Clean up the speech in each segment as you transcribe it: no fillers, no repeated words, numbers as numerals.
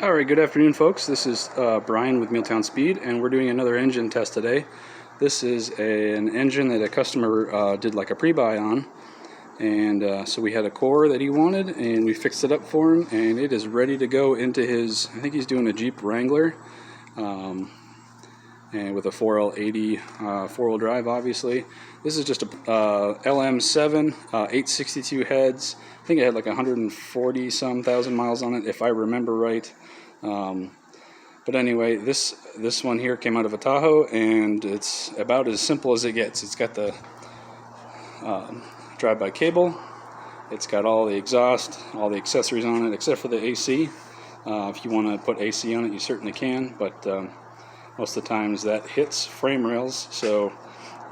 Alright, good afternoon folks. This is Brian with Mealtown Speed, and we're doing another engine test today. This is an engine that a customer did like a pre-buy on, and so we had a core that he wanted, and we fixed it up for him, and it is ready to go into his, I think he's doing a Jeep Wrangler, and with a 4L80 four-wheel drive, obviously. This is just a LM7 862 heads. I think it had like 140 some thousand miles on it, if I remember right. But anyway, this one here came out of a Tahoe, and it's about as simple as it gets. It's got the drive-by cable. It's got all the exhaust, all the accessories on it, except for the AC. If you want to put AC on it, you certainly can, but most of the times that hits frame rails, so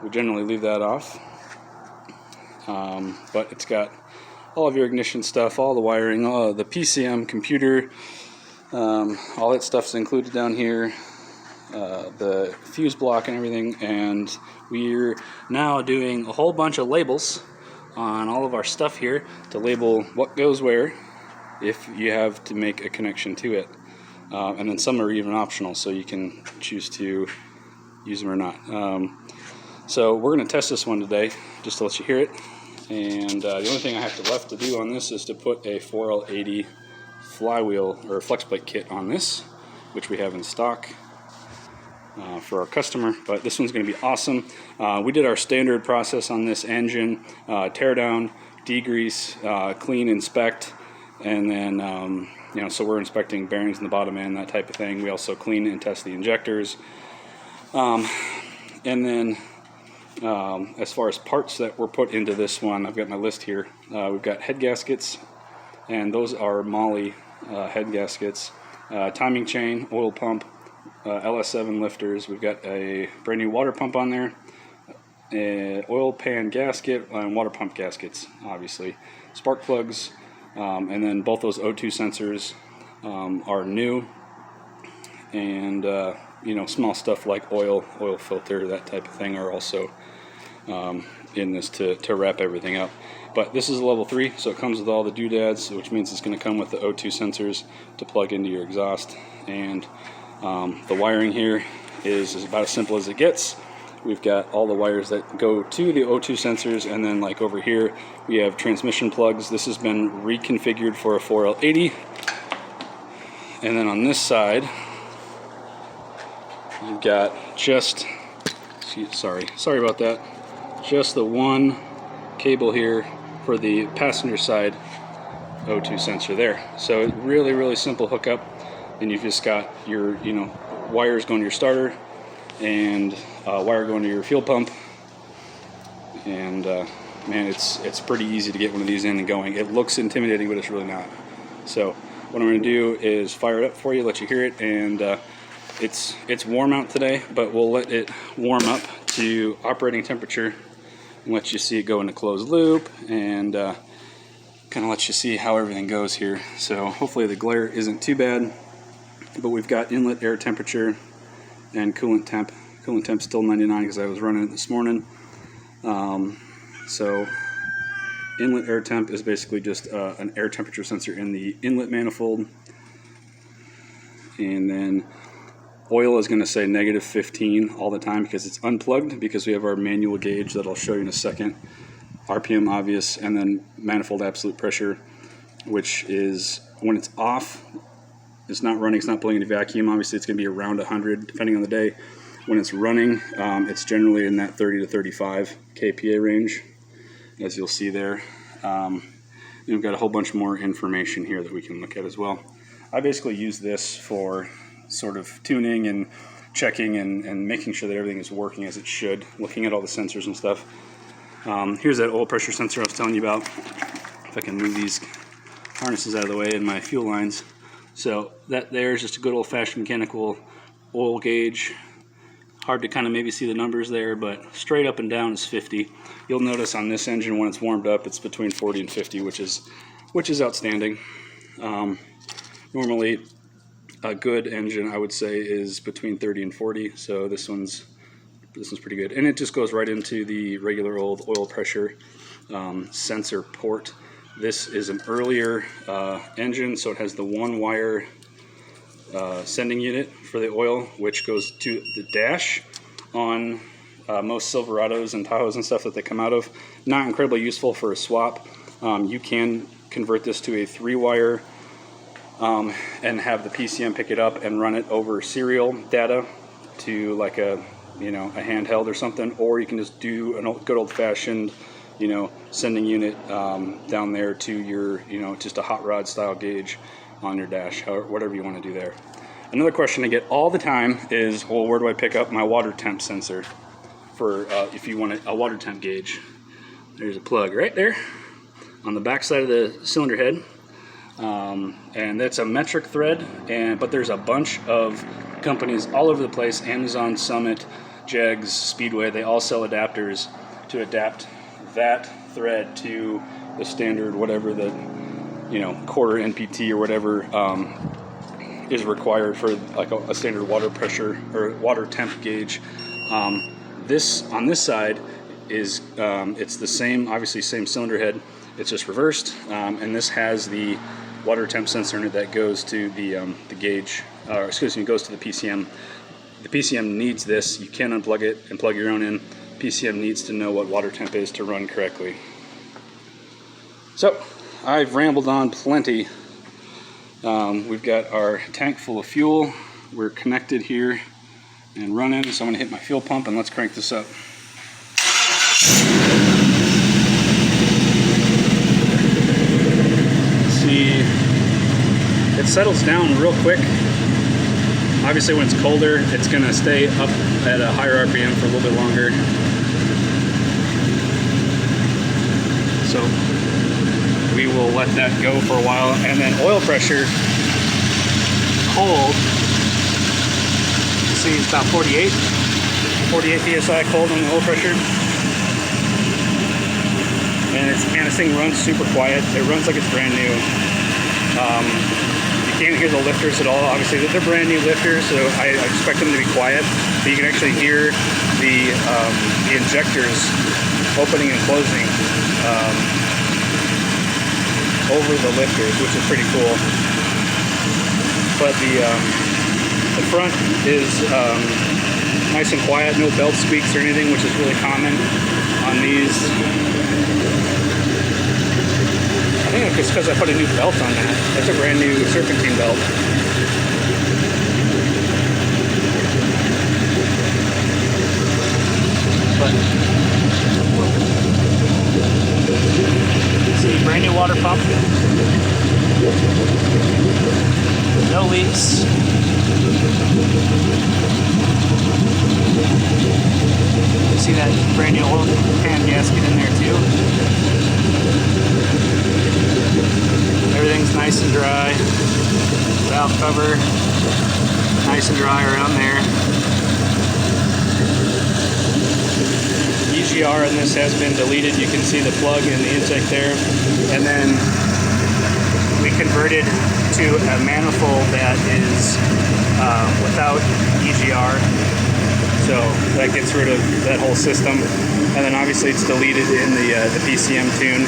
we generally leave that off. But it's got all of your ignition stuff, all the wiring, all the PCM computer, all that stuff's included down here, the fuse block and everything, and we're now doing a whole bunch of labels on all of our stuff here to label what goes where if you have to make a connection to it. And then some are even optional, so you can choose to use them or not. So we're going to test this one today, just to let you hear it. And the only thing I have left to do on this is to put a 4L80 flywheel or Flexplate kit on this, which we have in stock for our customer. But this one's going to be awesome. We did our standard process on this engine: tear down, degrease, clean, inspect, and then so we're inspecting bearings in the bottom end, that type of thing. We also clean and test the injectors. And then as far as parts that were put into this one, I've got my list here. We've got head gaskets, and those are Molly head gaskets. Timing chain, oil pump, LS7 lifters. We've got a brand new water pump on there, oil pan gasket, and water pump gaskets, obviously. Spark plugs. And then both those O2 sensors are new, and small stuff like oil filter, that type of thing, are also in this to wrap everything up. But this is a level 3, so it comes with all the doodads, which means it's going to come with the O2 sensors to plug into your exhaust. And the wiring here is about as simple as it gets. We've got all the wires that go to the O2 sensors, and then like over here we have transmission plugs. This has been reconfigured for a 4L80. And then on this side you've got just, sorry about that, just the one cable here for the passenger side O2 sensor there. So really simple hookup, and you've just got your wires going to your starter, and wire going to your fuel pump, and man, it's pretty easy to get one of these in and going. It looks intimidating, but it's really not. So what I'm going to do is fire it up for you, let you hear it, and it's warm out today, but we'll let it warm up to operating temperature and let you see it go into closed loop, and kind of let you see how everything goes here. So hopefully the glare isn't too bad, but we've got inlet air temperature and coolant temp. Coolant temp still 99 because I was running it this morning. So inlet air temp is basically just an air temperature sensor in the inlet manifold, and then oil is going to say -15 all the time because it's unplugged, because we have our manual gauge that I'll show you in a second. RPM obvious, and then manifold absolute pressure, which is when it's off, it's not running, it's not blowing any vacuum. Obviously it's going to be around 100 depending on the day. When it's running, it's generally in that 30 to 35 kPa range, as you'll see there. And we've got a whole bunch more information here that we can look at as well. I basically use this for sort of tuning and checking and making sure that everything is working as it should, looking at all the sensors and stuff. Here's that oil pressure sensor I was telling you about. If I can move these harnesses out of the way and my fuel lines. So that there is just a good old-fashioned mechanical oil gauge. Hard to kind of maybe see the numbers there, but straight up and down is 50. You'll notice on this engine when it's warmed up, it's between 40 and 50, which is outstanding. Normally a good engine, I would say, is between 30 and 40, so this one's pretty good. And it just goes right into the regular old oil pressure sensor port. This is an earlier engine, so it has the one wire sending unit for the oil, which goes to the dash on most Silverados and Tahoes and stuff that they come out of. Not incredibly useful for a swap. You can convert this to a 3-wire and have the PCM pick it up and run it over serial data to like a handheld or something, or you can just do a good old-fashioned sending unit down there to your just a hot rod style gauge on your dash, whatever you want to do there. Another question I get all the time is, well, where do I pick up my water temp sensor for if you want a water temp gauge? There's a plug right there on the back side of the cylinder head, and that's a metric thread, but there's a bunch of companies all over the place, Amazon, Summit, Jegs, Speedway, they all sell adapters to adapt that thread to the standard, whatever the quarter NPT or whatever is required for like a standard water pressure or water temp gauge. This on this side is it's the same, obviously same cylinder head, it's just reversed, and this has the water temp sensor in it that goes to the gauge, goes to the PCM. The PCM needs this. You can unplug it and plug your own in. PCM needs to know what water temp is to run correctly. So I've rambled on plenty. We've got our tank full of fuel. We're connected here and running, so I'm going to hit my fuel pump and let's crank this up. See, it settles down real quick. Obviously when it's colder, it's going to stay up at a higher RPM for a little bit longer. So we will let that go for a while, and then oil pressure, cold, you see it's about 48 psi cold on the oil pressure. And this thing runs super quiet. It runs like it's brand new. You can't hear the lifters at all. Obviously, they're brand new lifters, so I expect them to be quiet. But you can actually hear the injectors opening and closing over the lifters, which is pretty cool. But the front is nice and quiet, no belt squeaks or anything, which is really common on these. I think it's because I put a new belt on that. That's a brand new Serpentine Belt. But see, brand new water pump. No leaks. You see that brand new old pan gasket in there too. Everything's nice and dry. Valve cover, nice and dry around there. EGR in this has been deleted. You can see the plug in the intake there. And then we converted to a manifold that is without EGR. So that gets rid of that whole system. And then obviously it's deleted in the PCM tune.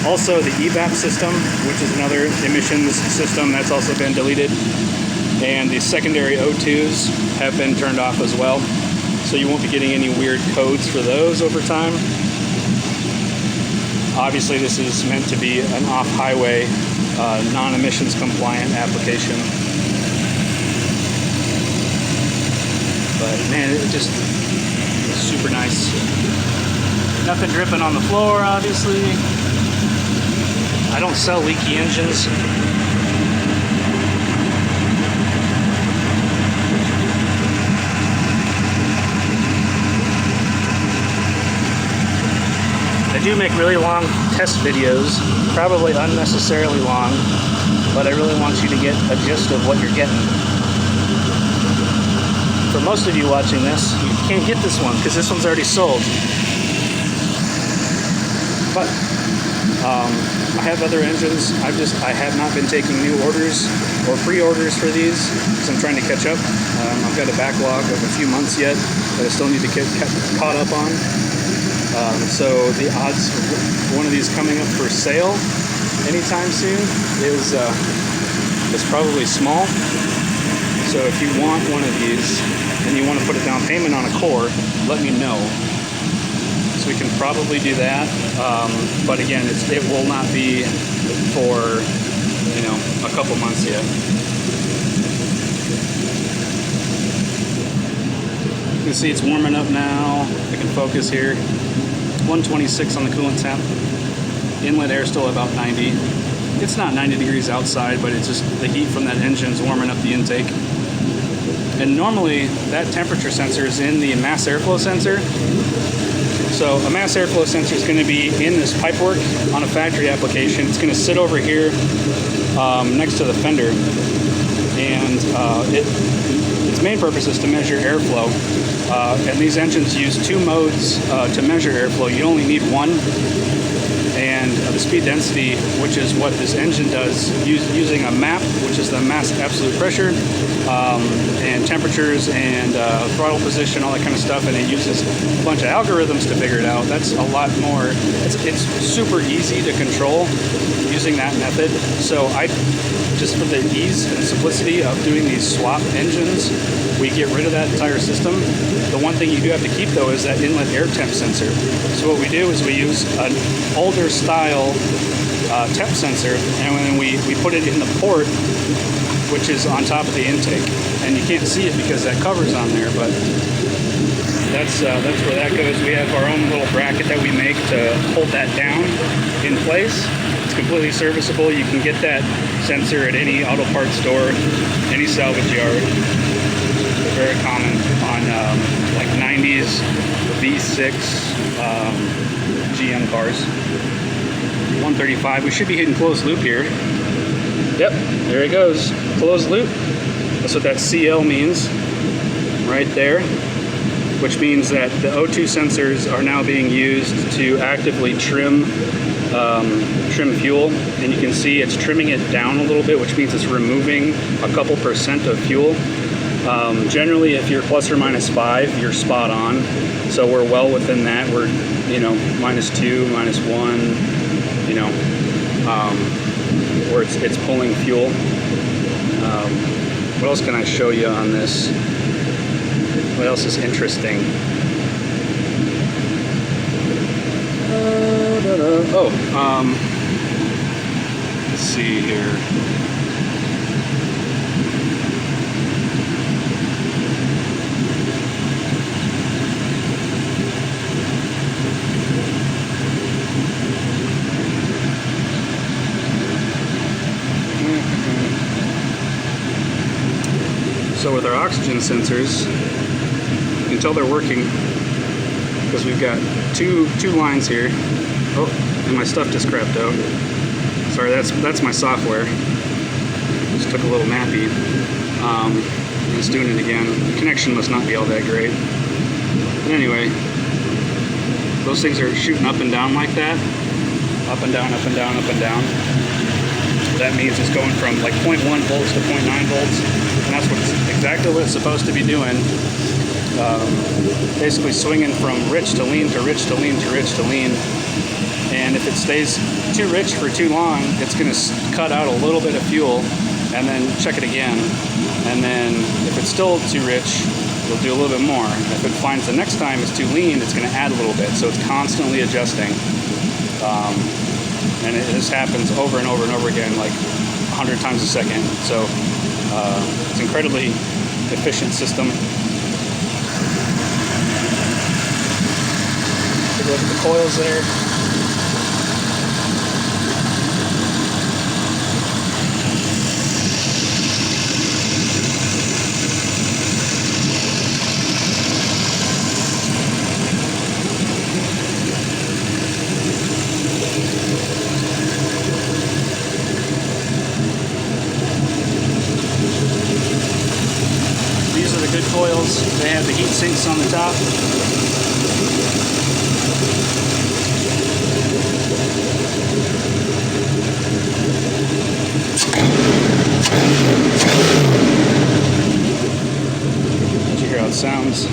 Also the EVAP system, which is another emissions system, that's also been deleted. And the secondary O2s have been turned off as well. So you won't be getting any weird codes for those over time. Obviously this is meant to be an off-highway, non-emissions compliant application. But man, it just super nice. Nothing dripping on the floor, obviously. I don't sell leaky engines. I do make really long test videos, probably unnecessarily long, but I really want you to get a gist of what you're getting. For most of you watching this, you can't get this one because this one's already sold. But I have other engines. I have not been taking new orders or pre-orders for these because I'm trying to catch up. I've got a backlog of a few months yet that I still need to get caught up on. So the odds of one of these coming up for sale anytime soon is is probably small. So if you want one of these and you want to put a down payment on a core, let me know. So we can probably do that. But again, it will not be for, you know, a couple months yet. You can see it's warming up now. I can focus here. 126 on the coolant temp. Inlet air still about 90. It's not 90 degrees outside, but it's just the heat from that engine's warming up the intake. And normally that temperature sensor is in the mass airflow sensor. So a mass airflow sensor is going to be in this pipework on a factory application. It's going to sit over here next to the fender, and its main purpose is to measure airflow. And these engines use two modes to measure airflow. You only need one. And the speed density, which is what this engine does, using a map, which is the mass absolute pressure, and temperatures and throttle position, all that kind of stuff, and it uses a bunch of algorithms to figure it out. That's a lot more, it's super easy to control using that method. So just for the ease and simplicity of doing these swap engines, we get rid of that entire system. The one thing you do have to keep, though, is that inlet air temp sensor. So what we do is we use an older style temp sensor, and then we put it in the port, which is on top of the intake. And you can't see it because that cover's on there, but that's where that goes. We have our own little bracket that we make to hold that down in place. It's completely serviceable. You can get that sensor at any auto parts store, any salvage yard. Very common on like 90s V6 GM cars. 135. We should be hitting closed loop here. Yep, there it goes. Closed loop. That's what that CL means right there, which means that the O2 sensors are now being used to actively trim fuel, and you can see it's trimming it down a little bit, which means it's removing a couple percent of fuel. Generally, if you're plus or minus 5, you're spot on. So we're well within that. We're, you know, -2, -1, you know, where it's pulling fuel. What else can I show you on this? What else is interesting? Let's see here. So with our oxygen sensors, you can tell they're working because we've got two lines here. Oh, and my stuff just crapped out. Sorry, that's my software. Just took a little nappy. It's doing it again. The connection must not be all that great. But anyway, those things are shooting up and down like that. Up and down, up and down, up and down. That means it's going from like 0.1 volts to 0.9 volts. And that's exactly what it's supposed to be doing. Basically swinging from rich to lean to rich to lean to rich to lean. And if it stays too rich for too long, it's going to cut out a little bit of fuel and then check it again. And then if it's still too rich, it'll do a little bit more. If it finds the next time it's too lean, it's going to add a little bit. So it's constantly adjusting. And this happens over and over and over again, like 100 times a second. So it's an incredibly efficient system. Take a look at the coils there. These are the good coils. They have the heat sinks on the top. Did you hear how it sounds?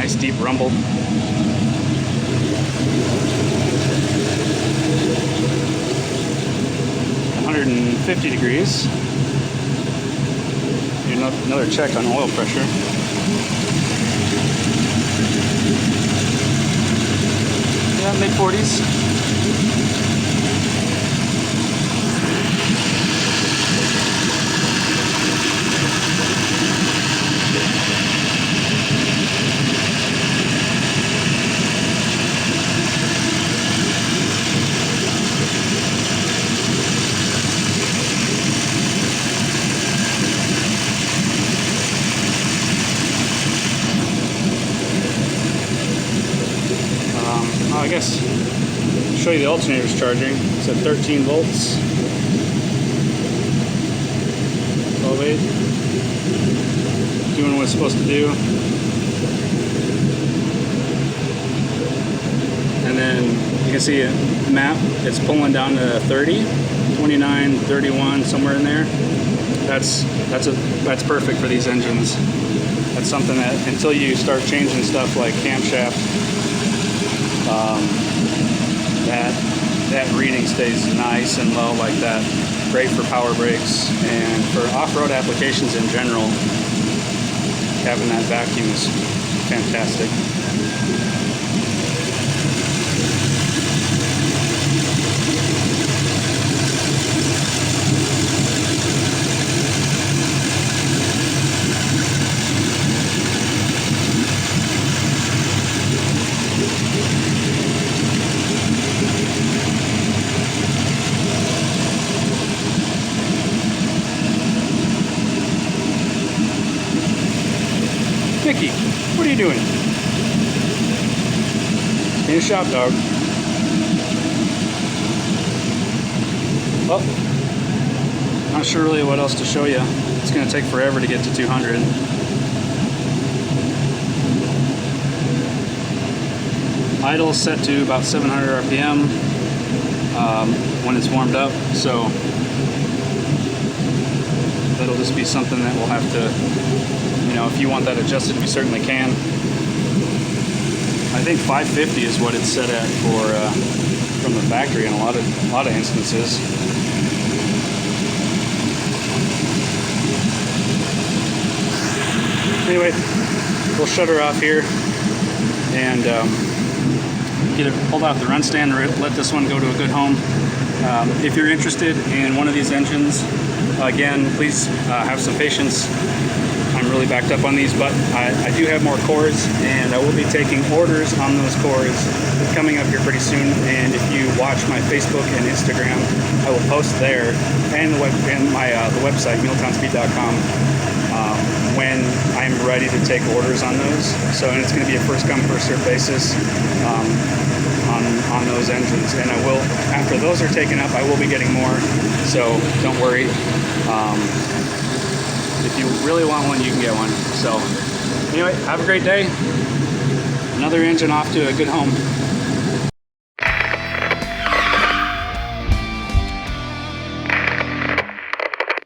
nice deep rumble. 150 degrees. Do another check on oil pressure. Yeah, mid-40s. I guess show you the alternator's charging. It's at 13 volts. 12.8. Doing what it's supposed to do. And then you can see a map. It's pulling down to 30, 29, 31, somewhere in there. That's perfect for these engines. That's something that until you start changing stuff like camshaft, that reading stays nice and low like that. Great for power brakes and for off-road applications in general. Having that vacuum is fantastic. Mickey, what are you doing? In the shop, dog. Well, not sure really what else to show you. It's going to take forever to get to 200. Idle set to about 700 RPM when it's warmed up, so that'll just be something that we'll have to, if you want that adjusted, we certainly can. I think 550 is what it's set at for from the factory in a lot of instances. Anyway, we'll shut her off here and get it pulled off the run stand and let this one go to a good home. If you're interested in one of these engines, again, please have some patience. I'm really backed up on these, but I do have more cores, and I will be taking orders on those cores coming up here pretty soon. And if you watch my Facebook and Instagram, I will post there and the website muletownspeed.com when I'm ready to take orders on those. So, and it's going to be a first come first served basis on those engines, and I will, after those are taken up, I will be getting more. So don't worry. If you really want one, you can get one. So anyway, have a great day. Another engine off to a good home.